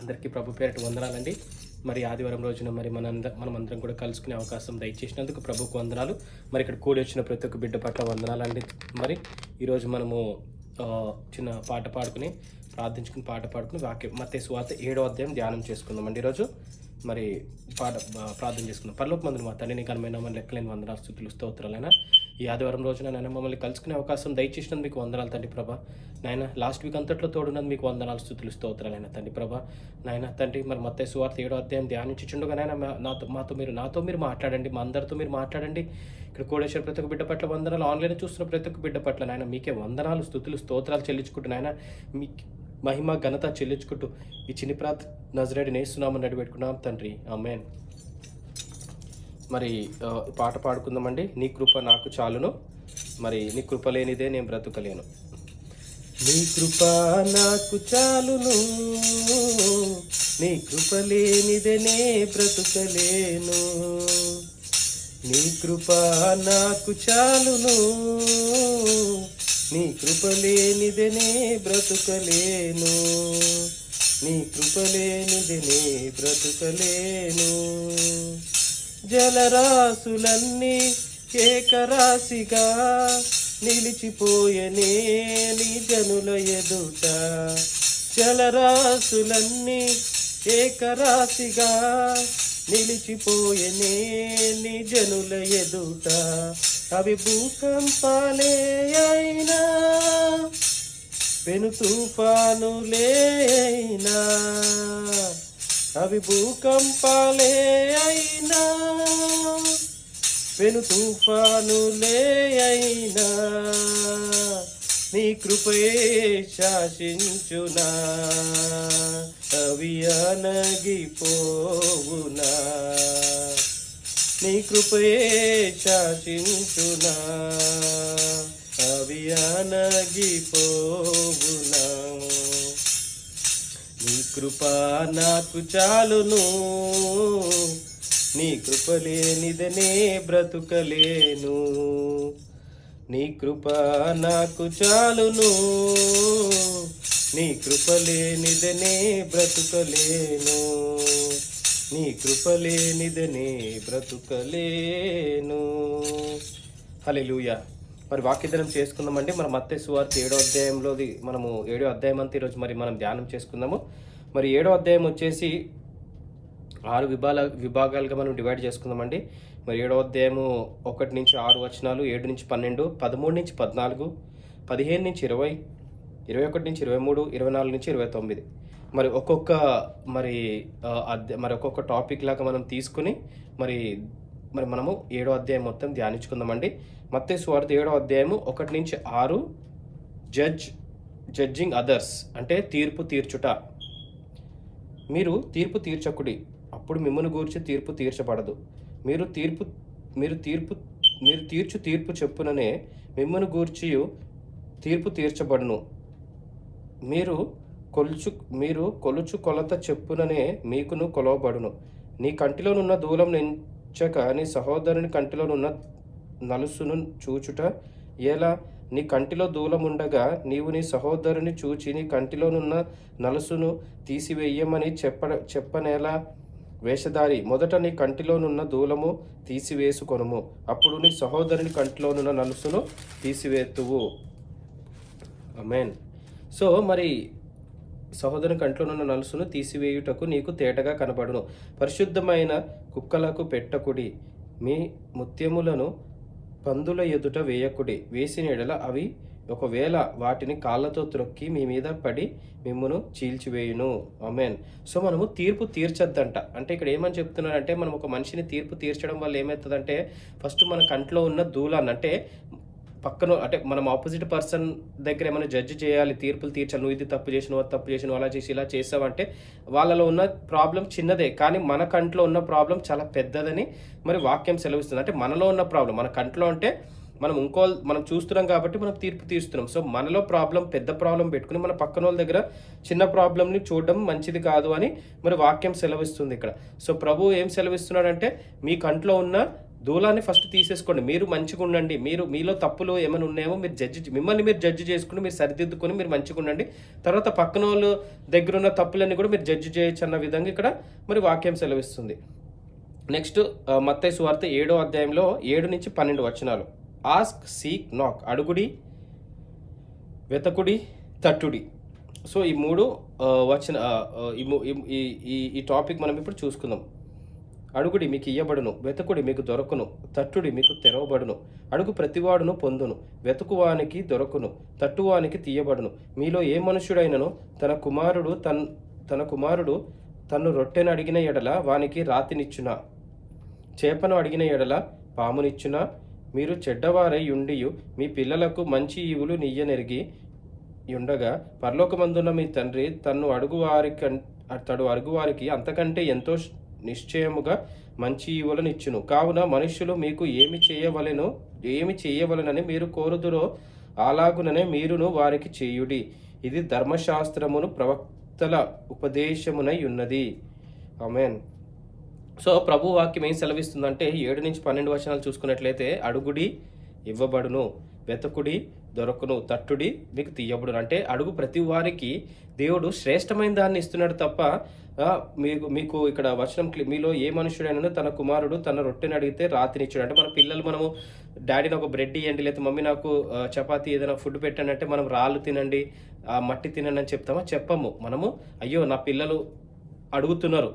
అందరికీ ప్రభు పేరిట వందనాలండి. మరి ఆదివారం రోజున మరి మనమందరం కూడా కలుసుకునే అవకాశం దయచేసినందుకు ప్రభుకు వందనాలు. మరి ఇక్కడ కూడి వచ్చిన ప్రతి ఒక్క బిడ్డ పట్ల వందనాలండి. మరి ఈరోజు మనము చిన్న పాట పాడుకుని వాక్యం మత్తయి సువార్త 7వ అధ్యాయం ధ్యానం చేసుకుందామండి. ఈరోజు మరి ప్రార్థన చేసుకుందాం. పరలోకమందున మా తండ్రి, నీ ఘనమైన నామమునకు లెక్కలేని వందనాలు, స్తుతులు, స్తోత్రాలైనా ఈ ఆదివారం రోజున నాయన మమ్మల్ని కలుసుకునే అవకాశం దయచేసినందుకు మీకు వందనాలు తండ్రి ప్రభా. నాయన లాస్ట్ వీక్ అంతట్లో తోడున్నది మీకు వందనాలు, స్తుతులు, స్తోత్రాలైనా తండ్రి ప్రభా. నాయన తండ్రి, మరి మత్తయి సువార్త 7వ అధ్యాయం ధ్యానించుచుండగా నాయన నాతో మీరు మాట్లాడండి, మా అందరితో మీరు మాట్లాడండి. ఇక్కడ కోడేశ్వర ప్రతి ఒక్క బిడ్డ పట్ల వందనాలు, ఆన్లైన్ చూస్తున్న ప్రతి ఒక్క బిడ్డ పట్ల నాయన మీకే వందనాలు, స్తుతులు, స్తోత్రాలు చెల్లించుకుంటూ నాయన మీ మహిమ ఘనత చెల్లించుకుంటూ ఈ చిన్ని నజరేయుడైన యేసునామమున నడిపెట్టుకున్నాం తండ్రి, ఆమేన్. మరి పాట పాడుకుందామండి. నీ కృప నాకు చాలును, మరి నీ కృప లేనిదే నేను బ్రతుకలేను. నీ కృప నాకు చాలును, నీ కృప లేనిదే నే బ్రతుకలేను. నీ కృప నాకు చాలును, నీ కృప లేనిదే నే బ్రతుకలేను. నీ కృప లేనిదే నే బ్రతుకలేను. జలరాశులన్నీ ఏకరాశిగా నిలిచిపోయనే నీ జనుల ఎదుట. జలరాశులన్నీ ఏకరాశిగా నిలిచిపోయనే నీ జనుల ఎదుట. అవి భూకంపాలే అయినా, పెను తుఫానులే అయినా, అవి భూకంపాలే అయినా, పెను తుఫానులే అయినా, నీ కృపయే శాసించునా, అవి అనగిపోవునా. నీ కృపయే శాసించునా, అవి అనగిపోవునా. నీ కృప నాకు చాలును, నీ కృప లేనిదనే బ్రతుకలేను. నీ కృప నాకు చాలును, నీ కృప లేనిదనే బ్రతుకలేను. నీ కృప లేనిదనే బ్రతుకలేను. హల్లెలూయా. మరి వాక్యధ్యానం చేసుకుందామండి. మన మత్తయి సువార్త 7వ అధ్యాయంలోది మనము 7వ అధ్యాయం అంతా ఈరోజు మరి మనం ధ్యానం చేసుకుందాము. మరి 7వ అధ్యాయం వచ్చేసి 6 విభాగాలుగా మనం డివైడ్ చేసుకుందామండి. మరి 7వ అధ్యాయము 1 నుంచి 6 వచనాలు, 7 నుంచి 12, 13 నుంచి 14, 15 నుంచి 20, 21 నుంచి 23, 24 నుంచి 29. మరి ఒక్కొక్క ఒక్కొక్క టాపిక్ లాగా మనం తీసుకుని మరి మనము 7వ అధ్యాయం మొత్తం ధ్యానించుకుందామండి. మత్తయి సువార్త 7వ అధ్యాయము 1 నుంచి 6 జడ్జింగ్ అదర్స్ అంటే తీర్పు తీర్చుట. మీరు తీర్పు తీర్చకుడి, అప్పుడు మిమ్మును గూర్చి తీర్పు తీర్చబడదు. మీరు తీర్చు తీర్పు చెప్పుననే మిమ్మును గూర్చి తీర్పు తీర్చబడును. మీరు కొలుచు కొలత చెప్పుననే మీకును కొలవబడును. నీ కంటిలోనున్న దూలం ఎంచక నీ సహోదరుని కంటిలోనున్న నలుసును చూచుట ఎలా? నీ కంటిలో దూలముండగా నీవు నీ సహోదరుని చూచి నీ కంటిలోనున్న నలుసును తీసివేయమని చెప్పనేలా? వేషధారి, మొదట నీ కంటిలోనున్న దూలము తీసివేసుకొనుము, అప్పుడు నీ సహోదరుని కంటిలోనున్న నలుసును తీసివేతువు. ఆమేన్. సో మరి సహోదరుని కంటిలోనున్న నలుసును తీసివేయుటకు నీకు తేటగా కనబడును. పరిశుద్ధమైన కుక్కలకు పెట్టకుడి, మీ ముత్యములను పందుల ఎదుట వేయకుడి. వేసిన ఎడల అవి ఒకవేళ వాటిని కాళ్ళతో త్రొక్కి మీ మీద పడి మిమ్మును చీల్చివేయును. ఆమేన్. సో మనము తీర్పు తీర్చొద్దంట. అంటే ఇక్కడ ఏమని చెప్తున్నారంటే, మనం ఒక మనిషిని తీర్పు తీర్చడం వల్ల ఏమవుతుందంటే, ఫస్ట్ మన కంట్లో ఉన్న దూలాన్ని, అంటే పక్కన అంటే మనం ఆపోజిట్ పర్సన్ దగ్గర ఏమైనా జడ్జి చేయాలి, తీర్పులు తీర్చాలి. నువ్వు ఇది తప్పు చేసినావు, అది తప్పు చేసినావు, అలా చేసి ఇలా చేసావంటే వాళ్ళలో ఉన్న ప్రాబ్లం చిన్నదే, కానీ మన కంట్లో ఉన్న ప్రాబ్లం చాలా పెద్దదని మరి వాక్యం సెలవిస్తుంది. అంటే మనలో ఉన్న ప్రాబ్లం మన కంట్లో అంటే మనం చూస్తున్నాం కాబట్టి మనం తీర్పు తీస్తున్నాం. సో మనలో ప్రాబ్లం, పెద్ద ప్రాబ్లం పెట్టుకుని మన పక్కన వాళ్ళ దగ్గర చిన్న ప్రాబ్లంని చూడడం మంచిది కాదు అని మరి వాక్యం సెలవిస్తుంది ఇక్కడ. సో ప్రభు ఏం సెలవిస్తున్నాడంటే, మీ కంట్లో ఉన్న దూలాన్ని ఫస్ట్ తీసేసుకోండి. మీరు మంచిగా ఉండండి. మీలో తప్పులు ఏమైనా ఉన్నాయేమో మిమ్మల్ని మీరు జడ్జ్ చేసుకొని, మీరు సరిదిద్దుకొని మీరు మంచిగా ఉండండి. తర్వాత పక్కనోళ్ళు దగ్గరున్న తప్పులన్నీ కూడా మీరు జడ్జ్ చేయొచ్చు అన్న విధంగా ఇక్కడ మరి వాక్యం సెలవిస్తుంది. నెక్స్ట్ మత్తయి సువార్త 7వ అధ్యాయంలో 7-12 వచనాలు. ఆస్క్, సీక్, నాక్. అడుగుడి, వెతకుడి, తట్టుడి. సో ఈ 3 వచన ఈ టాపిక్ మనం ఇప్పుడు చూసుకుందాం. అడుగుడి మీకు ఇయ్యబడును, వెతకుడి మీకు దొరకును, తట్టుడి మీకు తెరవబడును. అడుగు ప్రతివాడును పొందును, వెతుకువానికి దొరకును, తట్టువానికి తీయబడును. మీలో ఏ మనుష్యుడైనను తన కుమారుడు తన్ను రొట్టెను అడిగిన ఎడల వానికి రాతినిచ్చునా, చేపను అడిగిన ఎడల పామునిచ్చునా? మీరు చెడ్డవారై ఉండియు మీ పిల్లలకు మంచి ఈవులు నియ్యనెరిగి ఉండగా పరలోకమందున్న మీ తండ్రి అడుగువారికి అంతకంటే ఎంతో నిశ్చయముగా మంచి ఈవులను ఇచ్చును. కావున మనుష్యులు మీకు ఏమి చేయవలెనని మీరు కోరుదురో అలాగుననే మీరును వారికి చేయుడి. ఇది ధర్మశాస్త్రమును ప్రవక్తల ఉపదేశమునై ఉన్నది. ఆమేన్. సో ప్రభు వాక్యం ఏం సెలవిస్తుందంటే 7-12 వచనాలు చూసుకున్నట్లయితే, అడుగుడి ఇవ్వబడును, వెతకుడి దొరకును, తట్టుడి మీకు తీయబడును. అంటే అడుగు ప్రతి వారికి దేవుడు శ్రేష్టమైన దాన్ని ఇస్తున్నాడు తప్ప మీకు ఇక్కడ వచనం మీలో ఏ మనుషుడైనా తన కుమారుడు తన రొట్టెని అడిగితే రాతినిచ్చాడు. అంటే మన పిల్లలు మనము డాడీని ఒక బ్రెడ్ ఇవ్వండి, లేకపోతే మమ్మీ నాకు చపాతీ ఏదైనా ఫుడ్ పెట్టండి అంటే మనం రాళ్ళు తినండి, మట్టి తినండి అని చెప్తామా? చెప్పము. మనము అయ్యో నా పిల్లలు అడుగుతున్నారు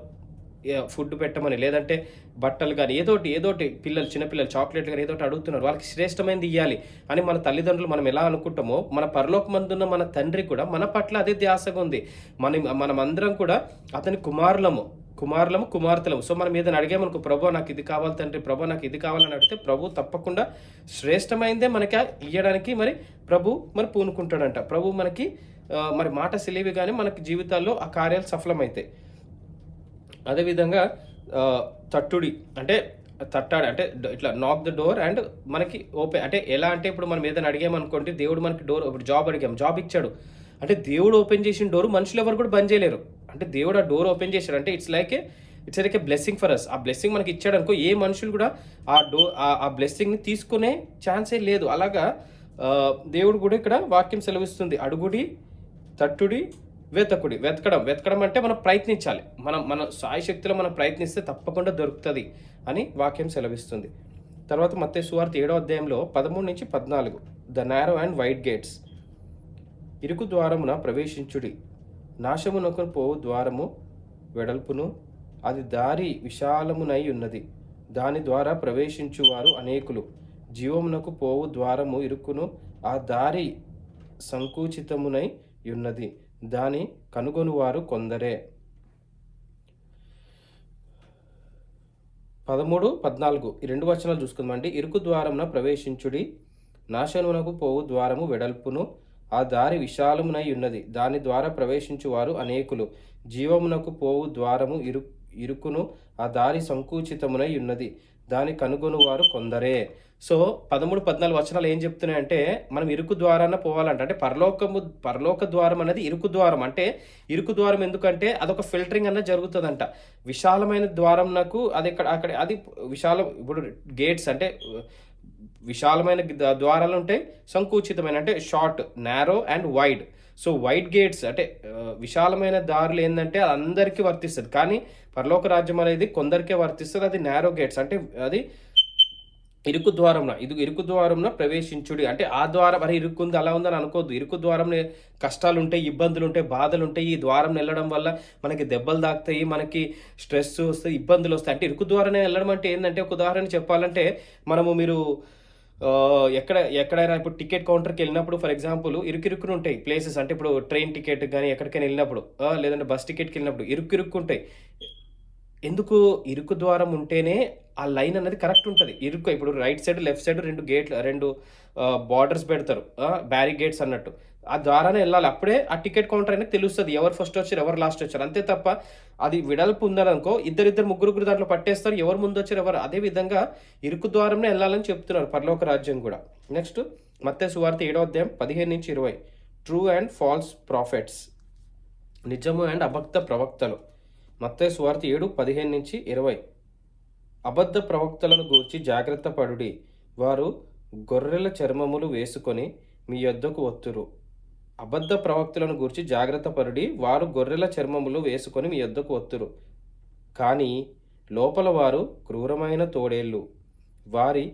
ఫుడ్ పెట్టమని, లేదంటే బట్టలు కానీ ఏదోటి చిన్నపిల్లలు చాక్లెట్లు కానీ ఏదోటి అడుగుతున్నారు, వాళ్ళకి శ్రేష్టమైనది ఇవ్వాలి అని మన తల్లిదండ్రులు మనం ఎలా అనుకుంటామో మన పరలోకమందున్న మన తండ్రి కూడా మన పట్ల అదే ధ్యాసగా ఉంది. మనమందరం కూడా అతని కుమారులము, కుమార్తెలము. సో మనం ఏదైనా అడిగామనుకో, ప్రభు నాకు ఇది కావాలి తండ్రి, ప్రభు నాకు ఇది కావాలని అడిగితే ప్రభు తప్పకుండా శ్రేష్టమైందే మనకి ఇవ్వడానికి మరి పూనుకుంటాడంట. ప్రభు మనకి మరి మాట సెలివి కానీ మనకి జీవితాల్లో ఆ కార్యాలు సఫలమవుతాయి. అదేవిధంగా తట్టుడి అంటే తట్టాడు అంటే ఇట్లా నాక్ ద డోర్ అండ్ మనకి ఓపెన్. అంటే ఎలా అంటే ఇప్పుడు మనం ఏదైనా అడిగామనుకోండి, దేవుడు మనకి ఇప్పుడు జాబ్ ఇచ్చాడు అంటే దేవుడు ఓపెన్ చేసిన డోర్ మనుషులు ఎవరు కూడా బంద్ చేయలేరు. అంటే దేవుడు ఆ డోర్ ఓపెన్ చేశాడు అంటే it's like a blessing for us. ఆ బ్లెస్సింగ్ మనకి ఇచ్చాడు అనుకో, ఏ మనుషులు కూడా ఆ బ్లెస్సింగ్ని తీసుకునే ఛాన్సే లేదు. అలాగా దేవుడు కూడా ఇక్కడ వాక్యం సెలవిస్తుంది, అడుగుడి, తట్టుడి, వెతకడం అంటే మనం ప్రయత్నించాలి. మన సాయశక్తిలో మనం ప్రయత్నిస్తే తప్పకుండా దొరుకుతుంది అని వాక్యం సెలవిస్తుంది. తర్వాత మత్తయి సువార్త 7వ అధ్యాయంలో 13-14, the narrow and wide gates. ఇరుకు ద్వారమున ప్రవేశించుడి, నాశమునకు పోవు ద్వారము వెడల్పును, అది దారి విశాలమునై ఉన్నది, దాని ద్వారా ప్రవేశించువారు అనేకులు. జీవమునకు పోవు ద్వారము ఇరుకును, ఆ దారి సంకుచితమునై ఉన్నది, దాని కనుగొనువారు కొందరే. 13-14 ఈ 2 వచనాలు చూసుకుందామండి. ఇరుకు ద్వారమున ప్రవేశించుడి, నాశనమునకు పోవు ద్వారము వెడల్పును, ఆ దారి విశాలమునై ఉన్నది, దాని ద్వారా ప్రవేశించువారు అనేకులు. జీవమునకు పోవు ద్వారము ఇరుకును, ఆ దారి సంకుచితమునై ఉన్నది, దాని కనుగొనువారు కొందరే. సో 13-14 వచనాలు ఏం చెప్తున్నాయంటే, మనం ఇరుకు ద్వారాన పోవాలంట. అంటే పరలోక ద్వారం అనేది ఇరుకు ద్వారం. అంటే ఇరుకు ద్వారం ఎందుకంటే అదొక ఫిల్టరింగ్ అన్నది జరుగుతుందంట. విశాలమైన ద్వారం నాకు అది విశాలం. ఇప్పుడు గేట్స్ అంటే విశాలమైన ద్వారాలు ఉంటాయి, సంకుచితమైన అంటే short, narrow and wide. So wide gates అంటే విశాలమైన దారులు ఏంటంటే అది అందరికీ వర్తిస్తుంది, కానీ పరలోక రాజ్యం అనేది కొందరికే వర్తిస్తుంది. అది నారో గేట్స్ అంటే అది ఇరుకు ద్వారంన ప్రవేశించుడి. అంటే ఆ ద్వారం మరి ఇరుక్కుంది అలా ఉందని అనుకోవద్దు. ఇరుకు ద్వారం కష్టాలు ఉంటాయి, ఇబ్బందులు ఉంటాయి, బాధలు ఉంటాయి. ఈ ద్వారం వెళ్ళడం వల్ల మనకి దెబ్బలు తాకుతాయి, మనకి స్ట్రెస్ వస్తాయి, ఇబ్బందులు వస్తాయి. అంటే ఇరుకు ద్వారానే వెళ్ళడం అంటే ఏంటంటే, ఒక ఉదాహరణ చెప్పాలంటే మీరు ఎక్కడైనా ఇప్పుడు టికెట్ కౌంటర్కి వెళ్ళినప్పుడు ఫర్ ఎగ్జాంపుల్ ఇరుకును ఉంటాయి ప్లేసెస్. అంటే ఇప్పుడు ట్రైన్ టికెట్ కానీ ఎక్కడికైనా వెళ్ళినప్పుడు, లేదంటే బస్ టికెట్కి వెళ్ళినప్పుడు ఇరుకు ఉంటాయి. ఎందుకు? ఇరుకు ద్వారం ఉంటేనే ఆ లైన్ అనేది కరెక్ట్ ఉంటుంది. ఇప్పుడు right side left side 2 borders పెడతారు, బ్యారిగేట్స్ అన్నట్టు. ఆ ద్వారానే వెళ్ళాలి, అప్పుడే ఆ టికెట్ కౌంటర్ అనేది తెలుస్తుంది ఎవరు ఫస్ట్ వచ్చారు ఎవరు లాస్ట్ వచ్చారు. అంతే తప్ప అది విడల్పు ఉందనుకో ఇద్దరు ముగ్గురు దాంట్లో పట్టేస్తారు, ఎవరు ముందు వచ్చారు ఎవరు. అదే విధంగా ఇరుకు ద్వారంలో వెళ్ళాలని చెప్తున్నారు పరలోక రాజ్యం కూడా. నెక్స్ట్ మత్తయి సువార్త 7వ అధ్యాయం 15-20, ట్రూ అండ్ ఫాల్స్ ప్రాఫిట్స్. నిజము అండ్ అభక్త ప్రవక్తలు. మత్తయి సువార్త 7:15-20. అబద్ధ ప్రవక్తలను గూర్చి జాగ్రత్త పడుడి, వారు గొర్రెల చర్మములు వేసుకొని మీ యొద్దకు వత్తురు. అబద్ధ ప్రవక్తలను గూర్చి జాగ్రత్త పరుడి, వారు గొర్రెల చర్మములు వేసుకొని మీ యొద్దకు వత్తురు, కానీ లోపల వారు క్రూరమైన తోడేళ్ళు. వారి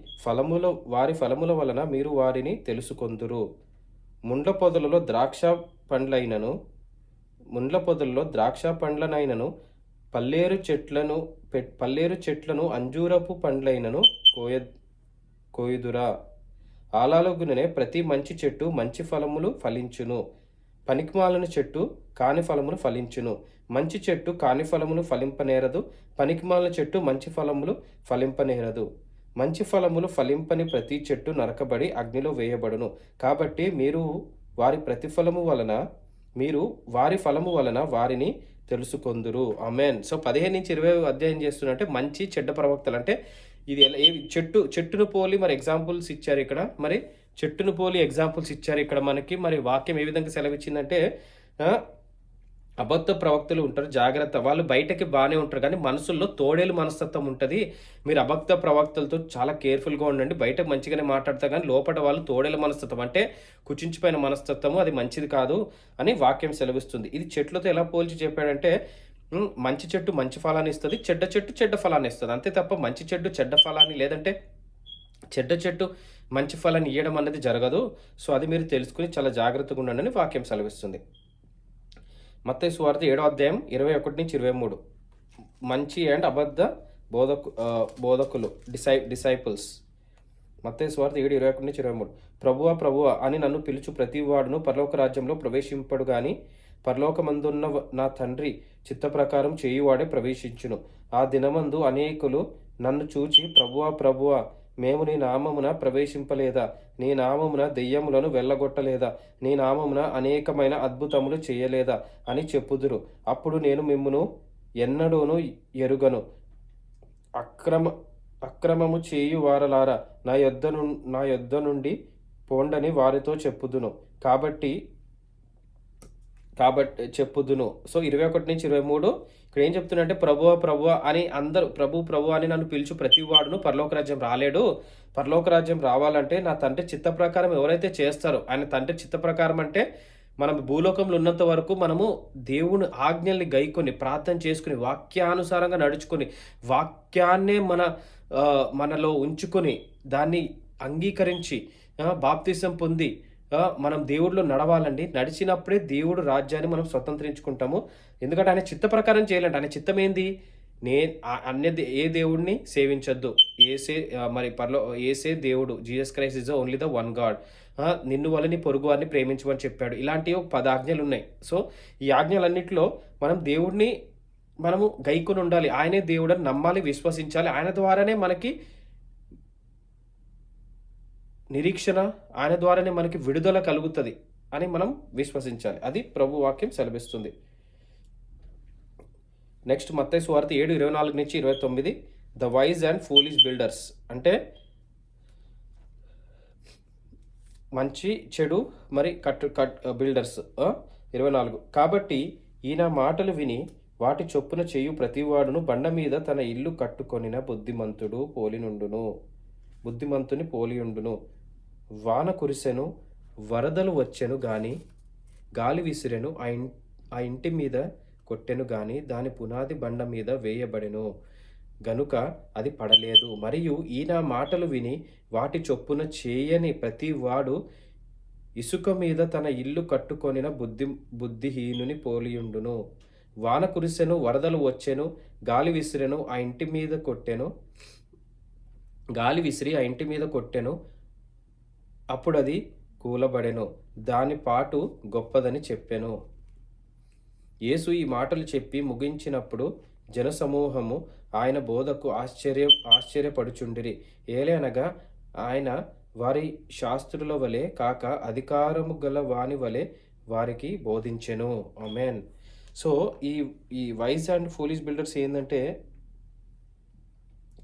ఫలముల వలన మీరు వారిని తెలుసుకొందురు. ముండ్ల పొదలలో ద్రాక్ష పండ్లనైనను పల్లేరు చెట్లను అంజూరపు పండ్లైనను కోయుదురా. అలాగుననే ప్రతి మంచి చెట్టు మంచి ఫలములు ఫలించును, పనికిమాలిన చెట్టు కాని ఫలములు ఫలించును. మంచి చెట్టు కాని ఫలములు ఫలింపనేరదు, పనికిమాలిన చెట్టు మంచి ఫలములు ఫలింపనేరదు. మంచి ఫలములు ఫలింపని ప్రతి చెట్టు నరకబడి అగ్నిలో వేయబడును. కాబట్టి మీరు వారి ఫలము వలన వారిని తెలుసుకొందురు. ఆమేన్. సో 15 నుంచి 20 అధ్యాయం చేస్తున్నట్టే మంచి చెడ్డ ప్రవక్తలు అంటే ఇది చెట్టును పోలి మరి ఎగ్జాంపుల్స్ ఇచ్చారు ఇక్కడ. మరి చెట్టును పోలి ఎగ్జాంపుల్స్ ఇచ్చారు ఇక్కడ మనకి. మరి వాక్యం ఏ విధంగా సెలవిచ్చిందంటే అబద్ధ ప్రవక్తలు ఉంటారు, జాగ్రత్త. వాళ్ళు బయటకి బాగానే ఉంటారు, కానీ మనసుల్లో తోడేలు మనస్తత్వం ఉంటుంది. మీరు అబద్ధ ప్రవక్తలతో చాలా కేర్ఫుల్గా ఉండండి. బయటకు మంచిగానే మాట్లాడతారు, కానీ లోపల వాళ్ళు తోడేల మనస్తత్వం అంటే కుచించిపోయిన మనస్తత్వము, అది మంచిది కాదు అని వాక్యం సెలవిస్తుంది. ఇది చెట్లతో ఎలా పోల్చి చెప్పాడంటే మంచి చెట్టు మంచి ఫలాన్ని ఇస్తుంది, చెడ్డ చెట్టు చెడ్డ ఫలాన్ని ఇస్తుంది. అంతే తప్ప మంచి చెట్టు చెడ్డ ఫలాన్ని, లేదంటే చెడ్డ చెట్టు మంచి ఫలాన్ని ఇవ్వడం అనేది జరగదు. సో అది మీరు తెలుసుకుని చాలా జాగ్రత్తగా ఉండండి అని వాక్యం సెలవిస్తుంది. మత్తయి సువార్త 7వ అధ్యాయం 21 నుంచి 23. మంచి అండ్ అబద్ధ బోధకులు డిసైపుల్స్. మత్తయి సువార్త 7:21 నుంచి 23. ప్రభువా ప్రభువా అని నన్ను పిలుచు ప్రతి వాడును పరలోక రాజ్యంలో ప్రవేశింపడు గాని పరలోకమందున్న నా తండ్రి చిత్త ప్రకారం చేయువాడే ప్రవేశించును. ఆ దినమందు అనేకులు నన్ను చూచి ప్రభువా ప్రభువా మేము నీ నామమున ప్రవేశింపలేదా, నీ నామమున దెయ్యములను వెళ్ళగొట్టలేదా, నీ నామమున అనేకమైన అద్భుతములు చేయలేదా అని చెప్పుదురు. అప్పుడు నేను మిమ్మును ఎన్నడూను ఎరుగను, అక్రమము చేయు వారలారా నా యొద్ద నుండి పోండని వారితో చెప్పుదును. కాబట్టి చెప్పుదును. సో 21 నుంచి 23 ఇక్కడ ఏం చెప్తున్నంటే ప్రభువా అని అందరూ ప్రభు అని నన్ను పిలుచు ప్రతి వాడును పరలోక రాజ్యం రాలేడు. పరలోక రాజ్యం రావాలంటే నా తండ్రి చిత్త ప్రకారం ఎవరైతే చేస్తారో, ఆయన తండ్రి చిత్త ప్రకారం అంటే మనం భూలోకంలో ఉన్నంత వరకు మనము దేవుని ఆజ్ఞల్ని గైకొని ప్రార్థన చేసుకుని వాక్యానుసారంగా నడుచుకొని వాక్యాన్నే మనలో ఉంచుకొని దాన్ని అంగీకరించి బాప్తిసం పొంది మనం దేవుడిలో నడవాలండి. నడిచినప్పుడే దేవుడు రాజ్యాన్ని మనం స్వతంత్రించుకుంటాము. ఎందుకంటే ఆయన చిత్త ప్రకారం చేయాలంటే ఆయన చిత్తం ఏంది? ఏ దేవుడిని సేవించొద్దు, ఏసే దేవుడు, Jesus Christ is only the one God. నిన్ను వలని పొరుగు వారిని ప్రేమించమని చెప్పాడు. ఇలాంటి 10 ఆజ్ఞలు ఉన్నాయి. సో ఈ ఆజ్ఞలన్నింటిలో మనము గైకొని ఉండాలి. ఆయనే దేవుడని నమ్మాలి, విశ్వసించాలి. ఆయన ద్వారానే మనకి నిరీక్షణ, ఆయన ద్వారానే మనకి విడుదల కలుగుతుంది అని మనం విశ్వసించాలి. అది ప్రభు వాక్యం సెలవిస్తుంది. నెక్స్ట్ మత్తయి సువార్త 7:24 నుంచి 29. The wise and foolish builders అంటే మంచి చెడు మరి బిల్డర్స్. 24. కాబట్టి ఈయన మాటలు విని వాటి చొప్పున చేయు ప్రతివాడును బండ మీద తన ఇల్లు కట్టుకొనిన బుద్ధిమంతుని పోలియుండును. వాన కురిసెను, వరదలు వచ్చెను గాని గాలి విసిరెను, ఆ ఇంటి మీద కొట్టెను గాని దాని పునాది బండ మీద వేయబడెను గనుక అది పడలేదు. మరియు ఈయన మాటలు విని వాటి చొప్పున చేయని ప్రతి వాడు ఇసుక మీద తన ఇల్లు కట్టుకొనిన బుద్ధిహీనుని పోలియుండును. వాన కురిసెను, వరదలు వచ్చెను, గాలి విసిరి ఆ ఇంటి మీద కొట్టెను, అప్పుడు అది కూలబడెను, దాని పాటు గొప్పదని చెప్పెను. యేసు ఈ మాటలు చెప్పి ముగించినప్పుడు జనసమూహము ఆయన బోధకు ఆశ్చర్యపడుచుండిరి. ఏలనగా ఆయన వారి శాస్త్రుల వలె కాక అధికారము గల వాని వలె వారికి బోధించెను. ఆమేన్. సో ఈ వైజ్ అండ్ ఫూలిష్ బిల్డర్స్ ఏంటంటే,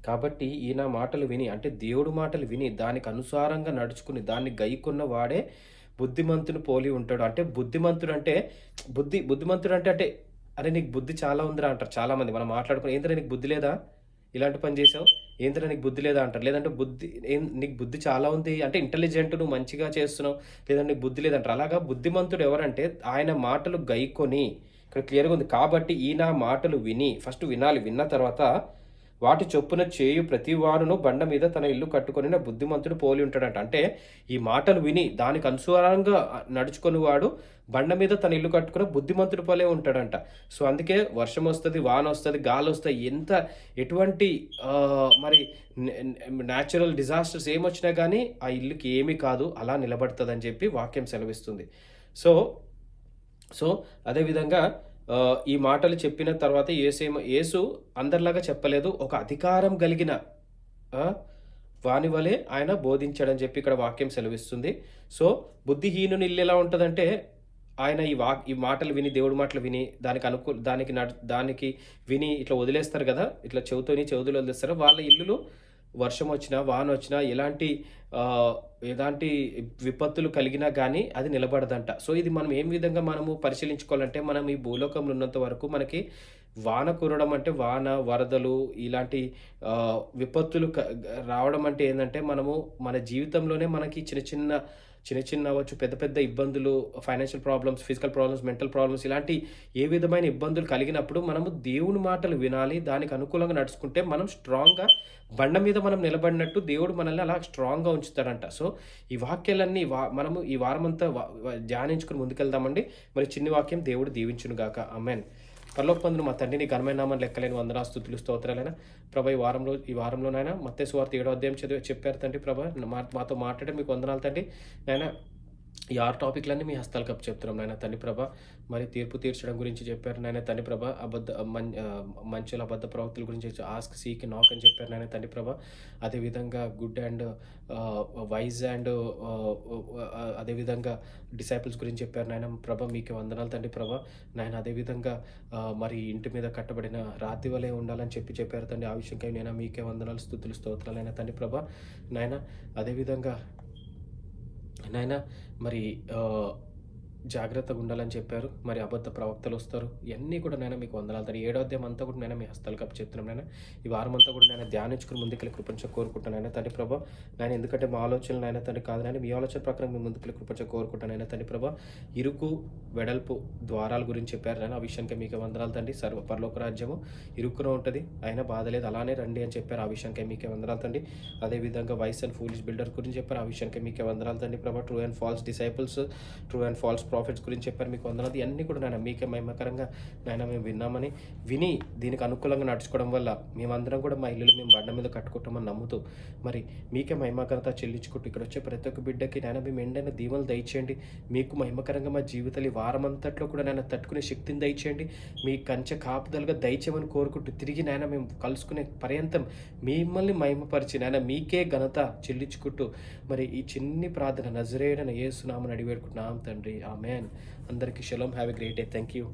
కాబట్టి ఈయన మాటలు విని అంటే దేవుడు మాటలు విని దానికి అనుసారంగా నడుచుకుని దాన్ని గైకున్న వాడే బుద్ధిమంతుని పోలి ఉంటాడు. అంటే బుద్ధిమంతుడు అంటే అరే నీకు బుద్ధి చాలా ఉందిరా అంటారు చాలామంది. మనం మాట్లాడుకుని ఏంటంటే నీకు బుద్ధి లేదా, ఇలాంటి పని చేసావు, ఏందిరా నీకు బుద్ధి లేదా అంటారు. లేదంటే నీకు బుద్ధి చాలా ఉంది అంటే ఇంటెలిజెంట్, నువ్వు మంచిగా చేస్తున్నావు, లేదంటే నీకు బుద్ధి లేదంటారు. అలాగా బుద్ధిమంతుడు ఎవరంటే ఆయన మాటలు గైకొని, ఇక్కడ క్లియర్‌గా ఉంది. కాబట్టి ఈ నా మాటలు విని, ఫస్ట్ వినాలి. విన్న తర్వాత వాటి చొప్పున చేయు ప్రతివాడును బండ మీద తన ఇల్లు కట్టుకొనిన బుద్ధిమంతుడు పోలి ఉంటాడంట. అంటే ఈ మాటలు విని దానికి అనుసారంగా నడుచుకొని వాడు బండ మీద తన ఇల్లు కట్టుకుని బుద్ధిమంతుడి పోలే ఉంటాడంట. సో అందుకే వర్షం వస్తది, వాన వస్తది, గాలొస్తాయి. ఎటువంటి మరి న్యాచురల్ డిజాస్టర్స్ ఏమొచ్చినా గానీ ఆ ఇల్లుకి ఏమీ కాదు, అలా నిలబడతదని చెప్పి వాక్యం సెలవిస్తుంది. సో, సో అదే విధంగా ఈ మాటలు చెప్పిన తర్వాత యేసు అందరిలాగా చెప్పలేదు. ఒక అధికారం కలిగిన వాని వలె ఆయన బోధించాడని చెప్పి ఇక్కడ వాక్యం సెలవిస్తుంది. సో, బుద్ధిహీనుని ఇల్లు ఎలా ఉంటదంటే, ఆయన ఈ మాటలు విని, దేవుడి మాటలు విని, దానికి విని ఇట్లా వదిలేస్తారు గదా! ఇట్లా చెవులు వదిలేస్తారు. వాళ్ళ ఇల్లులు వర్షం వచ్చినా, వాన వచ్చినా, ఎలాంటి విపత్తులు కలిగినా గానీ అది నిలబడదంట. సో, ఇది మనం విధంగా మనము పరిశీలించుకోవాలంటే, మనం ఈ భూలోకంలో ఉన్నంత వరకు మనకి వాన కురవడం అంటే వరదలు ఇలాంటి విపత్తులు రావడం అంటే ఏందంటే, మనము మన జీవితంలోనే మనకి చిన్న చిన్న అవ్వచ్చు, పెద్ద పెద్ద ఇబ్బందులు, financial problems, physical problems, mental problems ఇలాంటి ఏ విధమైన ఇబ్బందులు కలిగినప్పుడు మనము దేవుని మాటలు వినాలి. దానికి అనుకూలంగా నడుచుకుంటే మనం స్ట్రాంగ్‌గా బండ మీద మనం నిలబడినట్టు దేవుడు మనల్ని అలా స్ట్రాంగ్‌గా ఉంచుతాడంట. సో, ఈ వాక్యాలన్నీ మనము ఈ వారమంతా ధ్యానించుకొని ముందుకెళ్దామండి. మరి చిన్ని వాక్యం దేవుడు దీవించును గాక. ఆమేన్. పరలోకమందున మా తండ్రి, నీ ఘనమైన నామమున లెక్కలేని వందనాలు, స్తుతులు, స్తోత్రాలైనా ప్రభా. ఈ వారంలో నాయన మత్తయి సువార్త 7వ అధ్యాయం చెప్పారు తండ్రి ప్రభా. మాతో మాట్లాడి మీకు వందనాలు తండ్రి. నాయన ఈ 6 టాపిక్‌లన్నీ మీ హస్తాలకు అప్పచెప్తున్నాం నాయన తండ్రి ప్రభా. మరి తీర్పు తీర్చడం గురించి చెప్పారు నాయన తండ్రి ప్రభా. మంచుల అబద్ధ ప్రవక్తల గురించి ఆస్క్, సీక్, నాక్ అని చెప్పారు నాయన తండ్రి ప్రభా. అదేవిధంగా గుడ్ అండ్ వైజ్ అండ్ అదేవిధంగా డిసైపుల్స్ గురించి చెప్పారు నాయన ప్రభా. మీకే వందనాలు తండ్రి ప్రభా. నాయన అదేవిధంగా మరి ఇంటి మీద కట్టబడిన రాతి వలె ఉండాలని చెప్పారు తండ్రి. ఆ విషయంకై నేను మీకే వందనాలు, స్తుతులు, స్తోత్రాలైన తండ్రి ప్రభా. నాయన అదేవిధంగా నాయన మరి జాగ్రత్తగా ఉండాలని చెప్పారు. మరి అబద్ధ ప్రవక్తలు వస్తారు. ఇవన్నీ కూడా నాయన మీకు వందనాలు తండ్రి. 7వ అధ్యాయం అంతా కూడా నేను మీ హస్తాలకు అప్పచెప్తున్నాను నాయన. ఈ వారం అంతా కూడా నేను ధ్యానించుకుని ముందుకెళ్ళి కృపణ కోరుకుంటాను నాయన తండ్రి ప్రభా. నేను ఎందుకంటే మా ఆలోచనలు నాయన తండ్రి కాదు నాయన, మీ ఆలోచన ప్రకారం మీ ముందుకెళ్ళి కృపణ కోరుకుంటాను నాయన తండ్రి ప్రభా. ఇరుకు వెడల్పు ద్వారాల గురించి చెప్పారు నాయన. ఆ విషయానికి మీకు వందనాలు తండ్రి. పరలోక రాజ్యము ఇరుక్కున ఉంటుంది, అయినా బాధ లేదు, అలానే రండి అని చెప్పారు. ఆ విషయానికి మీకే వందనాలు తండ్రి. అదేవిధంగా వైస్ అండ్ ఫూలిష్ బిల్డర్ గురించి చెప్పారు. ఆ విషయానికి మీకే వందనాలు తండ్రి ప్రభా. True and false disciples, true and false prophets గురించి చెప్పారు. మీకు వందనాలు. ఇవన్నీ కూడా నాయన మీకే మహిమకరంగా నాయన మేము విని దీనికి అనుకూలంగా నడుచుకోవడం వల్ల మేమందరం కూడా మా ఇల్లులు మేము బండ మీద కట్టుకుంటామని నమ్ముతూ మరి మీకే మహిమకరత చెల్లించుకుంటూ ఇక్కడ వచ్చే ప్రతి ఒక్క బిడ్డకి నాయన మేము ఎండైన దీవెనలు దయచేయండి. మీకు మహిమకరంగా మా జీవితాలు ఈ వారమంతట్లో కూడా నాయన తట్టుకునే శక్తిని దయచేయండి. మీ కంచె కాపుదలుగా దయచేయమని కోరుకుంటూ తిరిగి నాయన మేము కలుసుకునే పర్యంతం మిమ్మల్ని మహిమపరిచి నాయన మీకే ఘనత చెల్లించుకుంటూ మరి ఈ చిన్ని ప్రార్థన నజరేయుడైన యేసు నామమున అడిగి వేడుకుంటున్నాం తండ్రి. ఆమేన్. అందరికీ shalom. Have a great day. Thank you.